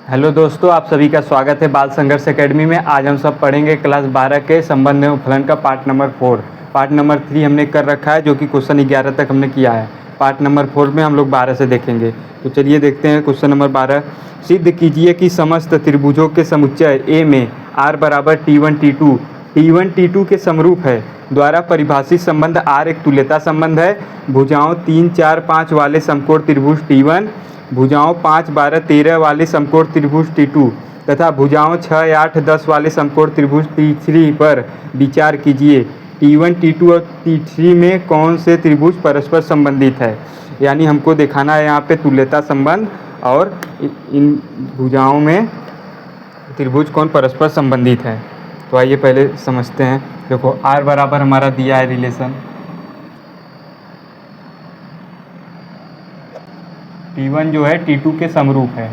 Hello दोस्तों, आप सभी का स्वागत है बाल संघर्ष एकेडमी में। आज हम सब पढ़ेंगे क्लास 12 के संबंध एवं फलन का पार्ट नंबर 4। पार्ट नंबर 3 हमने कर रखा है, जो कि क्वेश्चन 11 तक हमने किया है। पार्ट नंबर 4 में हम लोग 12 से देखेंगे। तो चलिए देखते हैं क्वेश्चन नंबर 12। सिद्ध कीजिए कि समस्त त्रिभुजों के समुच्चय ए में r बराबर T1 T2 के समरूप है द्वारा परिभाषित संबंध r एक तुल्यता संबंध है। भुजाओं 3, 4, 5 वाले समकोण त्रिभुज T1, भुजाओं 5, 12, 13 वाले समकोण त्रिभुज T2 तथा भुजाओं 6, 8, 10 वाले समकोण त्रिभुज T3 पर विचार कीजिए। T1, T2 और T3 में कौन से त्रिभुज परस्पर संबंधित है। यानी हमको दिखाना है यहाँ पे तुल्यता संबंध और इन भुजाओं में त्रिभुज कौन परस्पर संबंधित है। तो आइए पहले समझते हैं। देखो r बराबर हमारा दिया है रिलेशन T1 जो है T2 के समरूप है।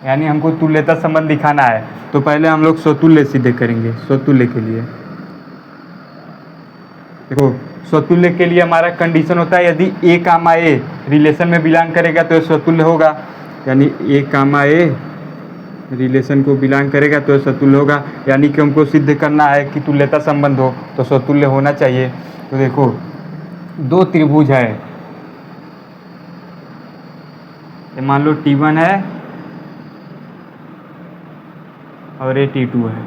यानी हमको तुल्यता संबंध दिखाना है, तो पहले हम लोग स्वतुल्य सिद्ध करेंगे। स्वतुल्य के लिए देखो, स्वतुल्य के लिए हमारा कंडीशन होता है यदि a, a रिलेशन में बिलोंग करेगा तो स्वतुल्य होगा। यानी a, a रिलेशन को बिलोंग करेगा तो स्वतुल्य होगा। यानी कि हमको सिद्ध करना है कि तुल्यता संबंध हो तो स्वतुल्य होना चाहिए। तो देखो, दो त्रिभुज है, ये मान लो T1 है और ये T2 है,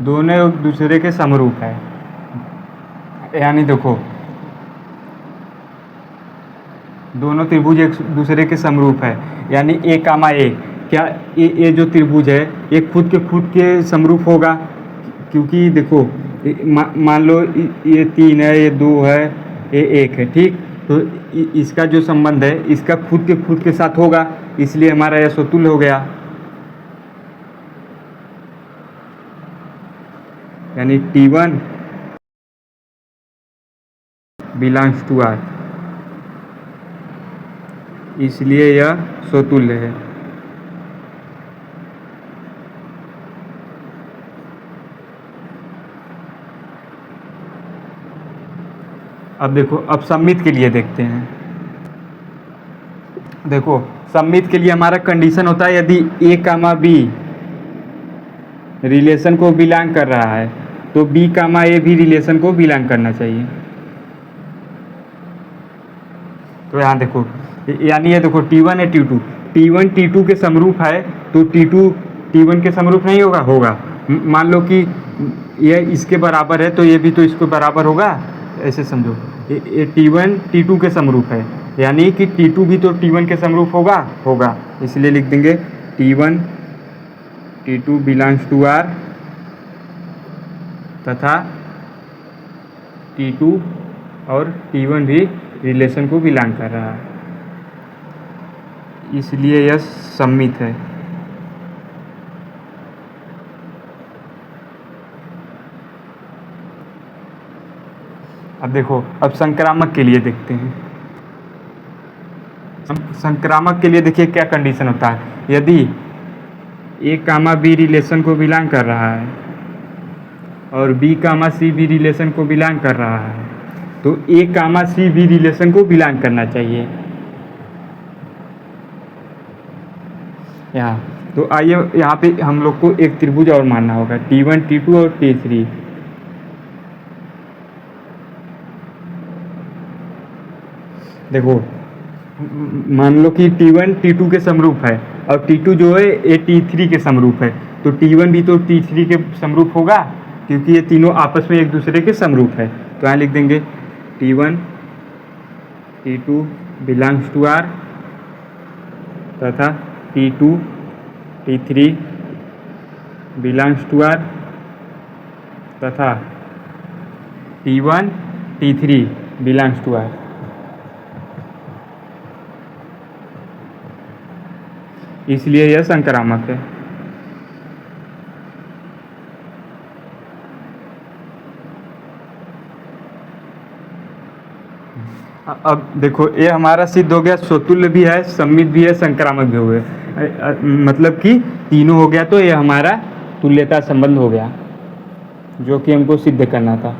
दोनों एक दूसरे के समरूप है। यानी देखो, दोनों त्रिभुज एक दूसरे के समरूप है। यानी a, a क्या ये जो त्रिभुज है ये खुद के समरूप होगा, क्योंकि देखो मान लो ये 3 है, ये 2 है, ये 1 है, ठीक। तो इसका जो संबंध है इसका खुद के साथ होगा, इसलिए हमारा यह स्वतुल्य हो गया। यानी T1 बिलोंग्स टू R, इसलिए यह स्वतुल्य है। अब देखो, अब सममित के लिए देखते हैं। देखो, सममित के लिए हमारा कंडीशन होता है यदि a, b रिलेशन को बिलोंग कर रहा है तो b, a भी रिलेशन को बिलोंग करना चाहिए। तो यहाँ देखो, यानी ये देखो T1 है T1 T2 के समरूप है, तो T2 T1 के समरूप नहीं होगा। मान लो कि ये इसके बराबर है तो ये भी तो इसके बराबर होगा, ऐसे समझो। ये T1 T2 के समरूप है, यानी कि T2 भी तो T1 के समरूप होगा। इसलिए लिख देंगे T1 T2 belongs to R तथा T2 और T1 भी रिलेशन को बिलोंग कर रहा है, इसलिए यह सममित है। अब देखो, अब संक्रामक के लिए देखते हैं। संक्रामक के लिए देखिए क्या कंडीशन होता है। यदि a, b रिलेशन को बिलोंग कर रहा है और b, c भी रिलेशन को बिलोंग कर रहा है, तो a, c भी रिलेशन को बिलोंग करना चाहिए। यहाँ तो आइए, यहाँ पे हम लोग को एक त्रिभुज और मानना होगा, T1 T2 और T3। देखो, मान लो कि T1 T2 के समरूप है और T2 जो है ये T3 के समरूप है, तो T1 भी तो T3 के समरूप होगा, क्योंकि ये तीनों आपस में एक दूसरे के समरूप है। तो यहाँ लिख देंगे T1 T2 belongs to R तथा T2 T3 belongs to R तथा T1 T3 belongs to R। इसलिए यह संक्रामक है। अब देखो, ये हमारा सिद्ध हो गया, स्वतुल्य भी है, सममित भी है, संक्रामक भी हो गया। मतलब कि तीनों हो गया, तो ये हमारा तुल्यता संबंध हो गया, जो कि हमको सिद्ध करना था।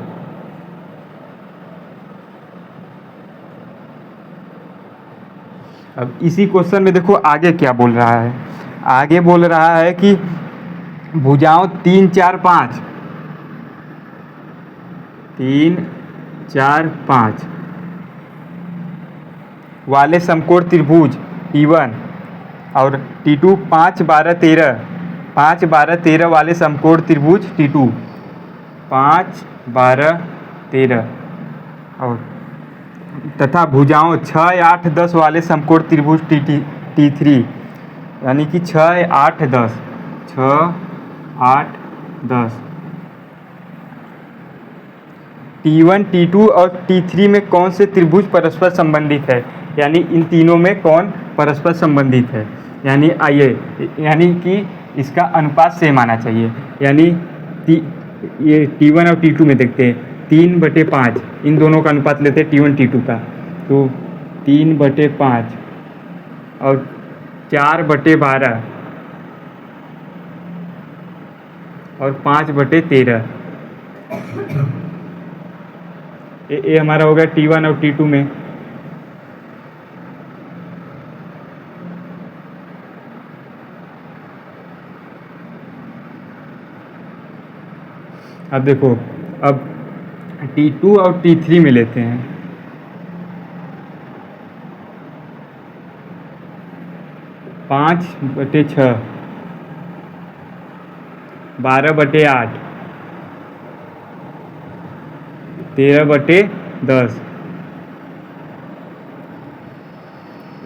अब इसी क्वेश्चन में देखो आगे क्या बोल रहा है। आगे बोल रहा है कि भुजाओं 3 4 5 3 4 5 वाले समकोण त्रिभुज T1 और T2 5 12 13 5 12 13 वाले समकोण त्रिभुज T2 5 12 13 और तथा भुजाओं 6 8 10 वाले समकोण त्रिभुज T3 यानी कि 6 8 10 6 8 10 T1 T2 और T3 में कौन से त्रिभुज परस्पर संबंधित है, यानी इन तीनों में कौन परस्पर संबंधित है। यानी आइए, यानी कि इसका अनुपात सेम आना चाहिए। यानी ये T1 और T2 में देखते हैं 3/5, इन दोनों का अनुपात लेते हैं T1 T2 का, तो 3/5 और 4/12 और 5/13 ये हमारा हो गया T1 और T2 में। अब देखो, अब T2 और T3 में लेते हैं। पाँच बटे 6 12/8 13/10।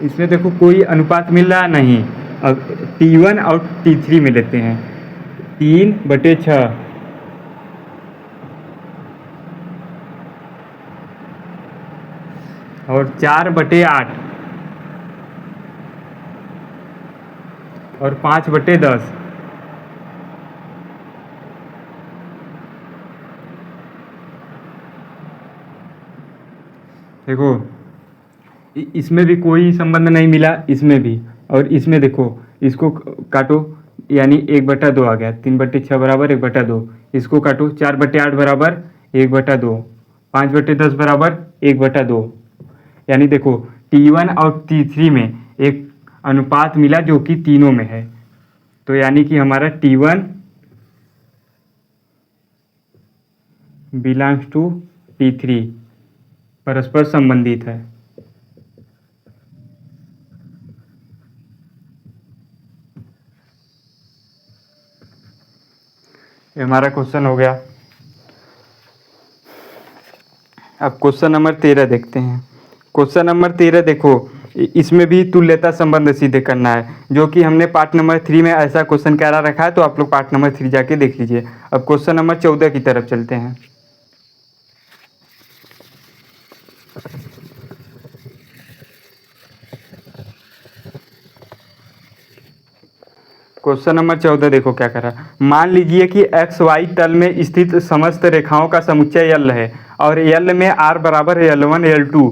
इसमें देखो कोई अनुपात मिल रहा नहीं। अब T1 और T3 में लेते हैं 3/6 और 4/8 और 5/10। देखो इसमें भी कोई संबंध नहीं मिला, इसमें भी, और इसमें देखो इसको काटो यानी 1/2 आ गया। 3/6 बराबर 1/2, इसको काटो 4/8 बराबर 1/2, 5/10 बराबर 1/2। यानी देखो T1 और T3 में एक अनुपात मिला जो कि तीनों में है, तो यानी कि हमारा T1 बिलोंग्स टू T3 परस्पर संबंधित है। ये हमारा क्वेश्चन हो गया। अब क्वेश्चन नंबर 13 देखते हैं। क्वेश्चन नंबर 13 देखो, इसमें भी तुल्यता संबंध सिद्ध करना है, जो कि हमने पार्ट नंबर 3 में ऐसा क्वेश्चन करा रखा है, तो आप लोग पार्ट नंबर 3 जाके देख लीजिए। अब क्वेश्चन नंबर 14 की तरफ चलते हैं। क्वेश्चन नंबर 14 देखो क्या करा। मान लीजिए कि एक्स वाई तल में स्थित समस्त रेखाओं का समुच्चय L है और L में R बराबर है L1 L2,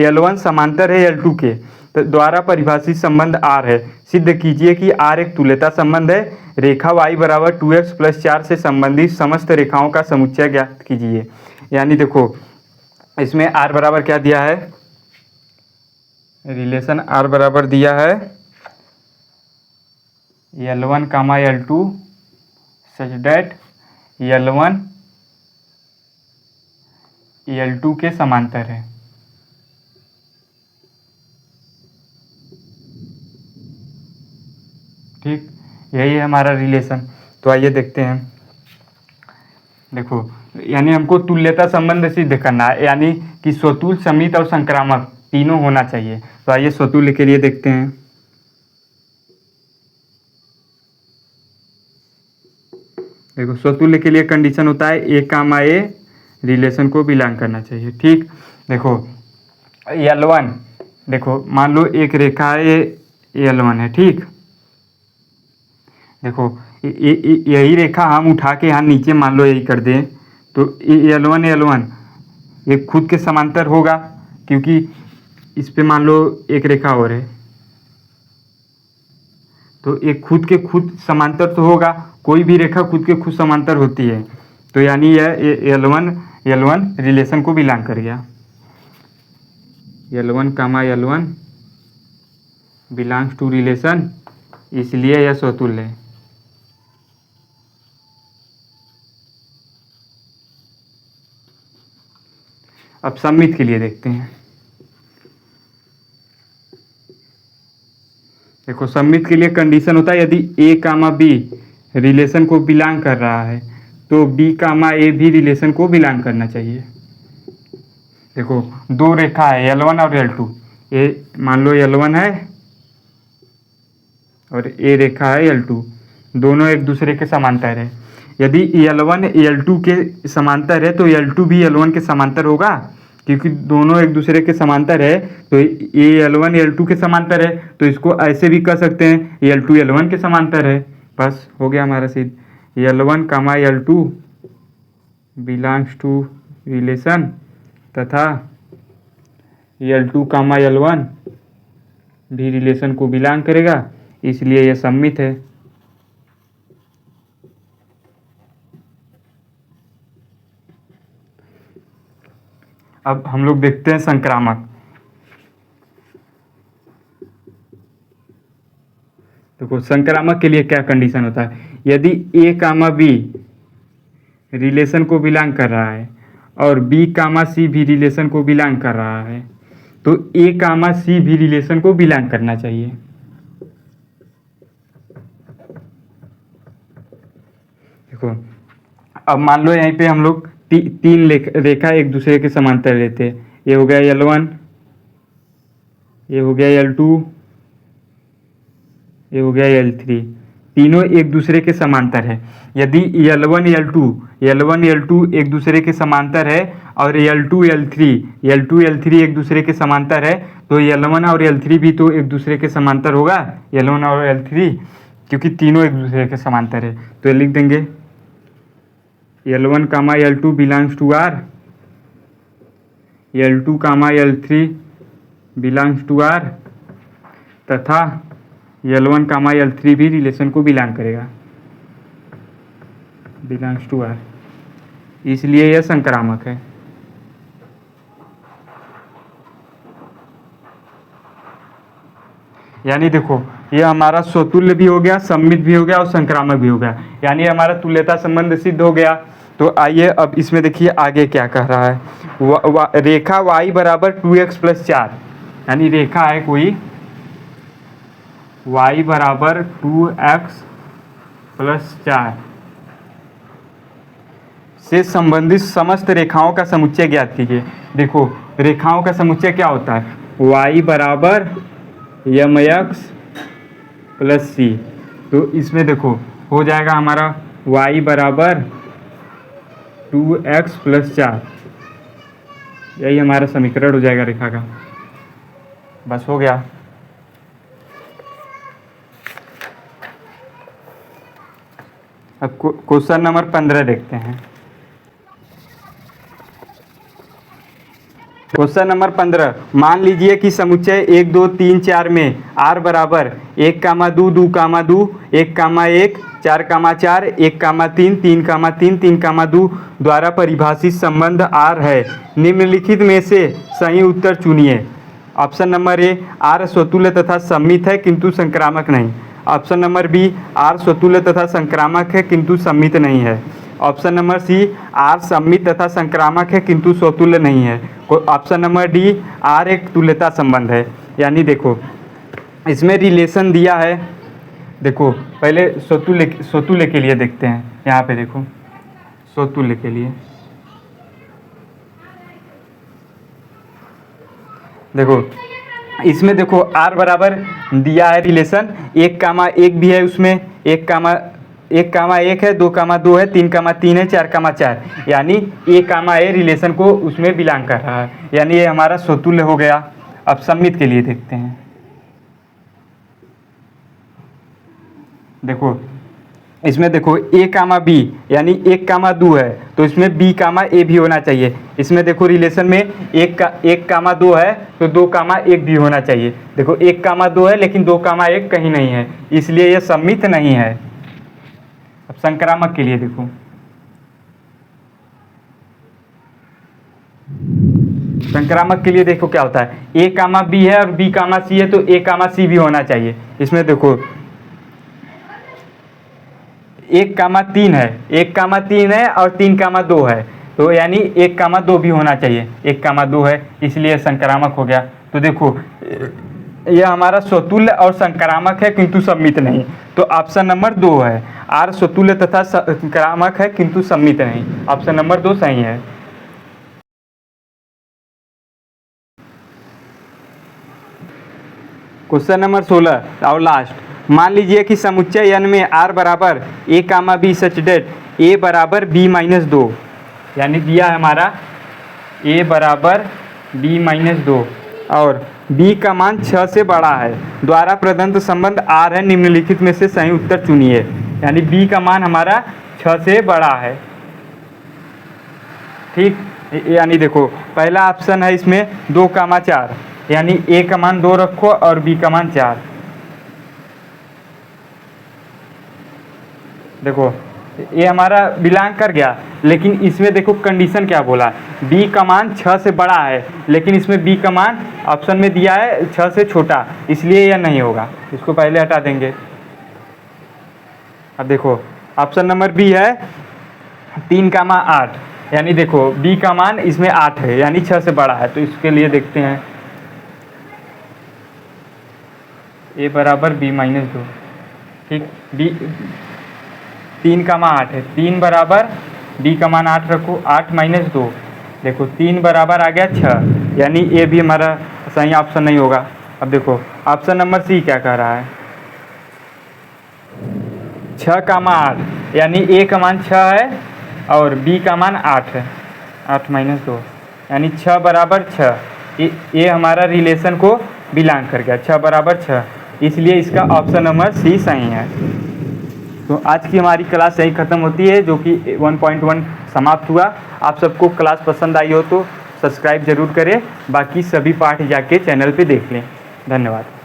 L1 समांतर है L2 के तो द्वारा परिभाषित संबंध R है। सिद्ध कीजिए कि R एक तुल्यता संबंध है। रेखा y बराबर 2x + 4 से संबंधित समस्त रेखाओं का समुच्चय ज्ञात कीजिए। यानी देखो इसमें R बराबर क्या दिया है, रिलेशन R बराबर दिया है L1, L2 such that L1 L2 के समांतर है। ठीक, यही है हमारा रिलेशन। तो आइए देखते हैं। देखो यानी हमको तुल्यता संबंध सिद्ध करना है, यानी कि स्वतुल्य, समित और संक्रामक तीनों होना चाहिए। तो आइए स्वतुल्य के लिए देखते हैं। देखो स्वतुल्य के लिए कंडीशन होता है A, रिलेशन को बिलोंग करना चाहिए। ठीक, देखो L1, देखो मान लो एक रेखा है, ये L1 है। ठीक, देखो यही रेखा हम उठा के यहाँ नीचे मान लो यही कर दें, तो L1 ये खुद के समांतर होगा, क्योंकि इस पे मान लो एक रेखा और है, तो एक खुद के खुद समांतर तो होगा। कोई भी रेखा खुद के खुद समांतर होती है, तो यानी यह L1 रिलेशन को बिलोंग कर गया। L1, L1 belongs to relation, इसलिए यह स्वतुल्य है। अब सममित के लिए देखते हैं। देखो सममित के लिए कंडीशन होता है यदि ए कामा बी रिलेशन को बिलोंग कर रहा है तो बी कामा ए भी रिलेशन को बिलोंग करना चाहिए। देखो दो रेखा है L1 और L2, ए मान लो L1 है और ए रेखा है L2, दोनों एक दूसरे के समांतर है। यदि L1 L2 के समांतर है तो L2 भी L1 के समांतर होगा, क्योंकि दोनों एक दूसरे के समांतर है तो ये L1 L2 के समांतर है, तो इसको ऐसे भी कह सकते हैं L2 L1 के समांतर है। बस हो गया हमारा सिद्ध, L1 comma L2 belongs to relation तथा L2 कामा L1 भी रिलेशन को बिलोंग करेगा, इसलिए यह सममित है। अब हम लोग देखते हैं संक्रामक। देखो संक्रामक के लिए क्या कंडीशन होता है, यदि ए कामा बी रिलेशन को बिलोंग कर रहा है और बी कामा सी भी रिलेशन को बिलोंग कर रहा है तो ए कामा सी भी रिलेशन को बिलोंग करना चाहिए। देखो अब मान लो यहीं पे हम लोग तीन रेखा एक दूसरे के समांतर लेते हैं। ये हो गया L1, ये हो गया L2, ये हो गया L3, तीनों एक दूसरे के समांतर है। यदि L1 L2 एक दूसरे के समांतर है और L2 L3 एक दूसरे के समांतर है तो L1 और L3 भी तो एक दूसरे के समांतर होगा, L1 और L3, क्योंकि तीनों एक दूसरे के समांतर है। तो लिख देंगे L1 comma L2 belongs to R, L2 comma L3 belongs to R तथा L1 कामा L3 भी रिलेशन को बिलोंग करेगा, बिलोंग्स टू R, इसलिए यह संक्रामक है। यानी देखो ये हमारा स्वतुल्य भी हो गया, सममित भी हो गया और संक्रामक भी हो गया, यानी हमारा तुल्यता संबंध सिद्ध हो गया। तो आइए अब इसमें देखिए आगे क्या कह रहा है। रेखा y बराबर 2x + 4, यानी रेखा है कोई y बराबर 2x + 4 से संबंधित समस्त रेखाओं का समुच्चय ज्ञात कीजिए। देखो रेखाओं का समुच्चय क्या होता है, y बराबर mx + c, तो इसमें देखो हो जाएगा हमारा y बराबर 2x + 4, यही हमारा समीकरण हो जाएगा रेखा का। बस हो गया। अब क्वेश्चन नंबर 15 देखते हैं। क्वेश्चन नंबर 15, मान लीजिए कि समुच्चय 1 2 3 4 में r बराबर 1,2 2,2 1,1 4,4 1,3 3,3 3,2 द्वारा परिभाषित संबंध r है। निम्नलिखित में से सही उत्तर चुनिए। ऑप्शन नंबर ए, r स्वतुल्य तथा सममित है किंतु संक्रामक नहीं। ऑप्शन नंबर बी, r स्वतुल्य तथा संक्रामक है किंतु सममित नहीं है। ऑप्शन नंबर सी, r सममित तथा संक्रामक है किंतु स्वतुल्य नहीं है। ऑप्शन नंबर डी, r एक तुल्यता संबंध है। यानी देखो इसमें रिलेशन दिया है, देखो पहले स्वतुल्य के लिए देखते हैं। यहाँ पे देखो स्वतुल्य के लिए देखो इसमें देखो r बराबर दिया है रिलेशन 1,1 भी है, उसमें 1,1 है, 2,2 है, 3,3 है, 4,4, यानी a, रिलेशन को उसमें बिलोंग कर रहा है, यानी ये हमारा स्वतुल्य हो गया। अब सममित के लिए देखते हैं। देखो इसमें देखो a, b यानी 1,2 है तो इसमें b, a भी होना चाहिए। इसमें देखो रिलेशन में 1,2 है तो 2,1 भी होना चाहिए। देखो 1,2 है लेकिन 2,1 कहीं नहीं है, इसलिए यह सममित नहीं है। अब संक्रामक के लिए देखो, संक्रामक के लिए देखो क्या होता है, ए कामा बी है और बी कामा सी है, तो ए कामा सी भी होना चाहिए। इसमें देखो 1,3 है, 1,3 है और 3,2 है, तो यानी 1,2 भी होना चाहिए। 1,2 है, इसलिए संक्रामक हो गया। तो देखो यह हमारा स्वतुल्य और संक्रामक है किंतु सम्मित नहीं, तो ऑप्शन नंबर 2 है। आर स्वतुल्य तथा संक्रामक है किंतु सम्मित नहीं, ऑप्शन नंबर 2 सही है। क्वेश्चन नंबर 16 और लास्ट, मान लीजिए कि समुच्चय n में r बराबर a comma b such that a बराबर b-2, यानी दिया है हमारा a बराबर b-2 और b का मान 6 से बड़ा है, द्वारा प्रदत्त संबंध r है, निम्नलिखित में से सही उत्तर चुनिए। यानी b का मान हमारा 6 से बड़ा है। ठीक, यानी देखो पहला ऑप्शन है इसमें 2,4, यानी a का मान 2 रखो और b का मान 4। देखो ये हमारा बिलोंग कर गया, लेकिन इसमें देखो कंडीशन क्या बोला, b का मान 6 से बड़ा है, लेकिन इसमें b का मान ऑप्शन में दिया है 6 से छोटा, इसलिए यह नहीं होगा, इसको पहले हटा देंगे। अब देखो ऑप्शन नंबर बी है 3,8, यानी देखो b का मान इसमें 8 है, यानी 6 से बड़ा है, तो इसके लिए देखते हैं a बराबर b-2। ठीक, b 3,8 है, 3 बराबर b का मान 8 रखो, 8 - 2, देखो 3 बराबर आ गया 6, यानी ए भी हमारा सही ऑप्शन नहीं होगा। अब देखो ऑप्शन नंबर सी क्या कह रहा है, 6,8, यानी ए का मान 6 है और b का मान 8 है, 8 - 2, यानी 6 बराबर 6, ये हमारा रिलेशन को बिलोंग कर गया, 6 बराबर 6, इसलिए इसका ऑप्शन नंबर सी सही है। तो आज की हमारी क्लास यही ख़त्म होती है, जो कि 1.1 समाप्त हुआ। आप सबको क्लास पसंद आई हो तो सब्सक्राइब ज़रूर करें, बाकी सभी पाठ जाके चैनल पे देख लें। धन्यवाद।